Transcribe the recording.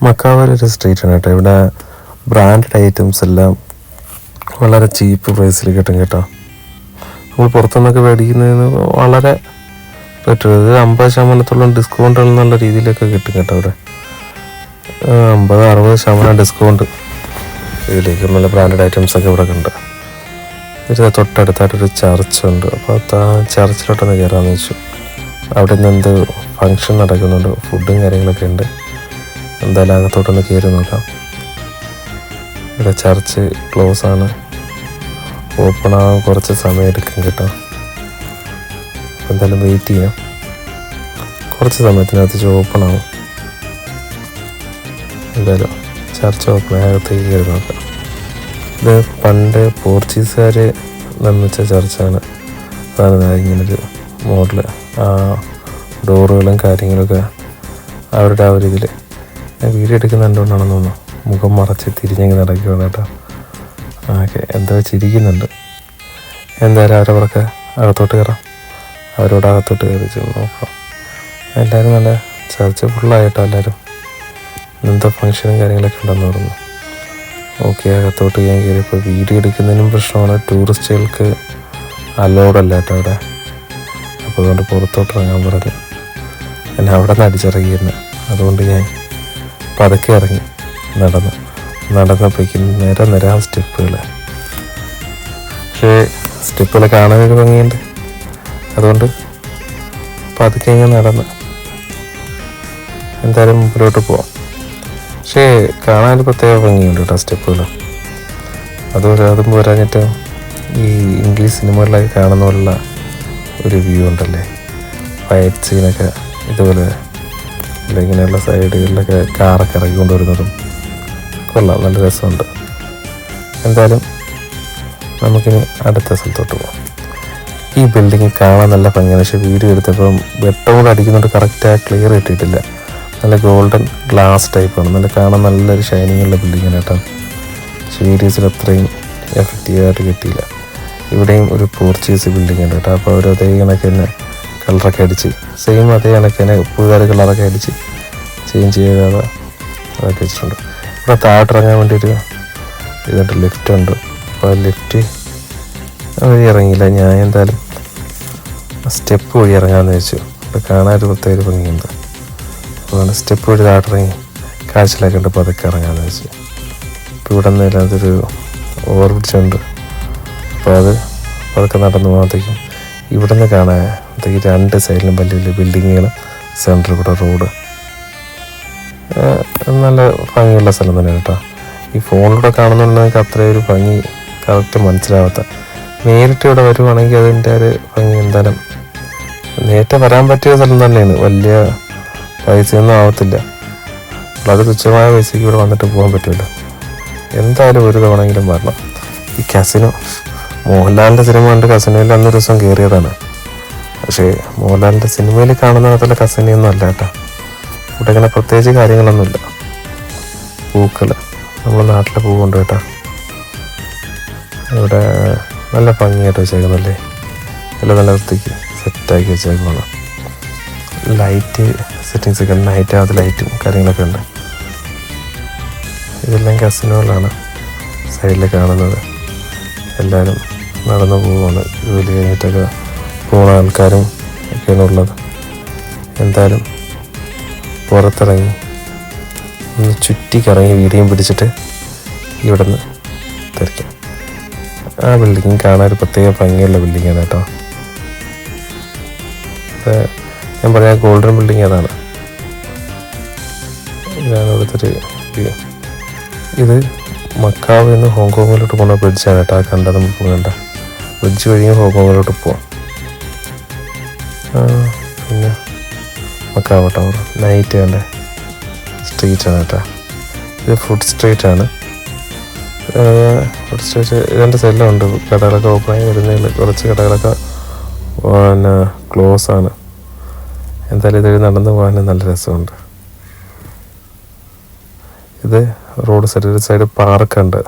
Macaw ഒരു സ്ട്രീറ്റാണ് കേട്ടോ. ഇവിടെ ബ്രാൻഡഡ് ഐറ്റംസ് എല്ലാം വളരെ ചീപ്പ് പ്രൈസിൽ കിട്ടും കേട്ടോ. നമ്മൾ പുറത്തുനിന്നൊക്കെ മേടിക്കുന്നതിന് വളരെ റേറ്റ്, ഇത് 50% ഡിസ്കൗണ്ടുകൾ എന്നുള്ള രീതിയിലൊക്കെ കിട്ടും കേട്ടോ. അവിടെ 50-60% ഡിസ്കൗണ്ട് ഇതിലേക്ക് നല്ല ബ്രാൻഡഡ് ഐറ്റംസൊക്കെ ഇവിടെ ഉണ്ട്. ഇത് തൊട്ടടുത്തായിട്ടൊരു ചർച്ചുണ്ട്. അപ്പോൾ ചർച്ചിലോട്ടൊന്ന് കയറാമെന്ന് വെച്ചു. അവിടെ നിന്ന് എന്ത് ഫങ്ഷൻ നടക്കുന്നുണ്ട്, ഫുഡും കാര്യങ്ങളൊക്കെ ഉണ്ട്. എന്തായാലും അകത്തോട്ടൊന്ന് കയറി നോക്കാം. ഇവിടെ ചർച്ച് ക്ലോസ് ആണ്, ഓപ്പൺ ആകാൻ കുറച്ച് സമയം എടുക്കും കേട്ടോ. എന്തായാലും വെയിറ്റ് ചെയ്യാം, കുറച്ച് സമയത്തിനകത്ത് ഓപ്പൺ ആവും. എന്തായാലും ചർച്ച് ഓപ്പൺ അകത്തേക്ക് കയറി നോക്കാം. ഇത് പണ്ട് പോർച്ചുഗീസുകാർ നിർമ്മിച്ച ചർച്ചാണ്. അതാണ് ഇങ്ങനൊരു മോഡല്. ആ ഡോറുകളും കാര്യങ്ങളൊക്കെ അവരുടെ ആ ഒരു ഇതിൽ വീഡിയോ എടുക്കുന്നുണ്ടോന്നാണെന്ന് തോന്നുന്നു. മുഖം മറച്ച് തിരിഞ്ഞങ്ങ് നടക്കുകയാണ് കേട്ടോ. ഓക്കെ, എന്താ ചിരിക്കുന്നുണ്ട്. എന്തായാലും അവരവർക്ക് അകത്തോട്ട് കയറാം. അവരോട് അകത്തോട്ട് കയറി നോക്കാം. എല്ലാവരും നല്ല ചർച്ച ഫുള്ളായിട്ടോ. എല്ലാവരും എന്തോ ഫങ്ഷനും കാര്യങ്ങളൊക്കെ ഉണ്ടെന്ന് പറഞ്ഞു. ഓക്കെ, അകത്തോട്ട് ഞാൻ കയറിയപ്പോൾ വീഡിയോ എടുക്കുന്നതിനും പ്രശ്നമാണ്. ടൂറിസ്റ്റുകൾക്ക് അലോഡ് അല്ല കേട്ടോ അവിടെ. അപ്പോൾ അതുകൊണ്ട് പുറത്തോട്ട് ഇറങ്ങാൻ പറഞ്ഞു. എന്നെ അവിടെ നിന്ന് അടിച്ചിറങ്ങിയിരുന്നു. അതുകൊണ്ട് ഞാൻ പതുക്കെ ഇറങ്ങി നടന്നപ്പോഴേക്കും നിര സ്റ്റെപ്പുകൾ. പക്ഷേ സ്റ്റെപ്പുകൾ കാണാനൊരു ഭംഗിയുണ്ട്. അതുകൊണ്ട് പതുക്കെ ഇങ്ങനെ നടന്ന് എന്തായാലും മുമ്പിലോട്ട് പോവാം. പക്ഷേ കാണാൻ പ്രത്യേക ഭംഗിയുണ്ട് കേട്ടോ സ്റ്റെപ്പുകൾ. അതും പോരാഞ്ഞിട്ട് ഈ ഇംഗ്ലീഷ് സിനിമകളിലൊക്കെ കാണുന്ന പോലുള്ള ഒരു വ്യൂ ഉണ്ടല്ലേ, ഫൈറ്റ് സീനൊക്കെ ഇതുപോലെ ഇങ്ങനെയുള്ള സൈഡുകളിലൊക്കെ കാറൊക്കെ ഇറക്കി കൊണ്ടുവരുന്നതും കൊള്ളാം, നല്ല രസമുണ്ട്. എന്തായാലും നമുക്കിനി അടുത്ത സ്ഥലത്തോട്ട് പോകാം. ഈ ബിൽഡിങ് കാണാൻ നല്ല ഭംഗിയാണ്. പക്ഷേ വീഡിയോ എടുത്തപ്പം വെട്ടം കൂടെ അടിക്കുന്നുണ്ട്, കറക്റ്റായി ക്ലിയർ കിട്ടിയിട്ടില്ല. നല്ല ഗോൾഡൻ ഗ്ലാസ് ടൈപ്പാണ്. നല്ല കാണാൻ നല്ലൊരു ഷൈനിങ് ഉള്ള ബിൽഡിങ്ങാണ് കേട്ടോ. പക്ഷേ വീഡിയോസിൽ അത്രയും എഫക്റ്റീവായിട്ട് കിട്ടിയില്ല. ഇവിടെയും ഒരു പോർച്ചുഗീസ് ബിൽഡിംഗ് ഉണ്ട് കേട്ടോ. അപ്പോൾ അവർ അതേ കണക്ക് തന്നെ കളറൊക്കെ അടിച്ച് സെയിം അതേ കണക്ക് തന്നെ ഉപ്പുകാർ കളറൊക്കെ അടിച്ച് ചേഞ്ച് ചെയ്താൽ അതൊക്കെ വെച്ചിട്ടുണ്ട്. ഇവിടെ താഴോട്ടിറങ്ങാൻ വേണ്ടിയിട്ട് ഇതുണ്ട്, ലിഫ്റ്റ് ഉണ്ട്. അപ്പോൾ ലിഫ്റ്റ് വഴി ഇറങ്ങിയില്ല. ഞാൻ എന്തായാലും സ്റ്റെപ്പ് വഴി ഇറങ്ങാമെന്ന് വെച്ചു. അപ്പോൾ കാണാനൊരു പ്രത്യേക ഭംഗിയുണ്ട്. അതുകൊണ്ട് സ്റ്റെപ്പ് വഴി താഴോട്ടിറങ്ങി കാഴ്ചയിലൊക്കെ ഉണ്ട്. അപ്പോൾ അതൊക്കെ ഇറങ്ങാമെന്ന് വെച്ചു. ഇപ്പോൾ ഇവിടെ നിന്ന് അതൊരു ഓവർ ബ്രിഡ്ജുണ്ട്. അപ്പോൾ അതൊക്കെ നടന്നു പോകുമ്പോഴത്തേക്കും ഇവിടെ നിന്ന് കാണാത്തേക്ക് രണ്ട് സൈഡിലും വലിയ വലിയ ബിൽഡിങ്ങുകൾ, സെൻറ്ററിൽ കൂടെ റോഡ്. നല്ല ഭംഗിയുള്ള സ്ഥലം തന്നെ കേട്ടോ. ഈ ഫോണിലൂടെ കാണുന്നുണ്ടെങ്കിൽ അത്രയും ഒരു ഭംഗി കറക്റ്റ് മനസ്സിലാവാത്ത. നേരിട്ട് ഇവിടെ വരുവാണെങ്കിൽ അതിൻ്റെ ഒരു ഭംഗി എന്തായാലും നേരിട്ട് വരാൻ പറ്റിയ സ്ഥലം തന്നെയാണ്. വലിയ പൈസയൊന്നും ആവത്തില്ല. വളരെ തുച്ഛമായ പൈസയ്ക്ക് ഇവിടെ വന്നിട്ട് പോകാൻ പറ്റില്ല. എന്തായാലും ഒരു തവണയെങ്കിലും വരണം. ഈ കസിനോ, മോഹൻലാലിൻ്റെ സിനിമ കണ്ട് കസിനോയിൽ അന്നൊരു ദിവസം കയറിയതാണ്. പക്ഷേ മോഹൻലാലിൻ്റെ സിനിമയിൽ കാണുന്ന അതുപോലെ കസിനൊന്നും അല്ല കേട്ടോ. ഇവിടെ ഇങ്ങനെ പ്രത്യേകിച്ച് കാര്യങ്ങളൊന്നുമില്ല. പൂക്കൾ, നമ്മുടെ നാട്ടിലെ പൂവുണ്ട് കേട്ടോ. ഇവിടെ നല്ല ഭംഗിയായിട്ട് വെച്ചേക്കുന്നല്ലേ, എല്ലാം നല്ല വൃത്തിക്ക് സെറ്റാക്കി വെച്ചേക്കുന്നതാണ്. ലൈറ്റ് സെറ്റിങ്സ് ഒക്കെ ഉണ്ട്, നൈറ്റ് ആകാത്ത ലൈറ്റും കാര്യങ്ങളൊക്കെ ഉണ്ട്. ഇതെല്ലാം കസിനോകളാണ് സൈഡിൽ കാണുന്നത്. എല്ലാവരും നടന്നു പോവുകയാണ്, ജോലി കഴിഞ്ഞിട്ടൊക്കെ പോകുന്ന ആൾക്കാരും ഒക്കെയാണ് ഉള്ളത്. എന്തായാലും പുറത്തിറങ്ങി ഒന്ന് ചുറ്റിക്കറങ്ങി വീഡിയോയും പിടിച്ചിട്ട് ഇവിടെ നിന്ന് തിരിക്കാം. ആ ബിൽഡിങ് കാണാൻ ഒരു പ്രത്യേക ഭംഗിയുള്ള ബിൽഡിങ്ങാണ് കേട്ടോ. ഞാൻ പറയാം ഗോൾഡൻ ബിൽഡിങ് അതാണ്. ഇതാണ് ഇവിടുത്തെ ഒരു വ്യൂ. ഇത് മക്കാവ് നിന്ന് ഹോങ്കോങ്ങിലോട്ട് പോകുന്ന ബ്രിഡ്ജാണ് കേട്ടോ. ആ കണ്ട നമുക്ക് കണ്ട ബ്രിഡ്ജ് വഴിയും ഹോങ്കോങ്ങിലോട്ട് പോവാം. പിന്നെ മക്കാവ് ടവർ നൈറ്റ് കണ്ട സ്ട്രീറ്റാണ് കേട്ടോ. ഇത് ഫുഡ് സ്ട്രീറ്റാണ്. ഫുഡ് സ്ട്രീറ്റ് ഇതിൻ്റെ സെല്ലുണ്ട്. കടകളൊക്കെ ഓപ്പണായി വരുന്നതിൽ കുറച്ച് കടകളൊക്കെ പിന്നെ ക്ലോസ് ആണ്. എന്തായാലും ഇതുവഴി നടന്നു പോകാൻ നല്ല രസമുണ്ട്. ഇത് റോഡ് സൈഡ് പാർക്കുണ്ട്.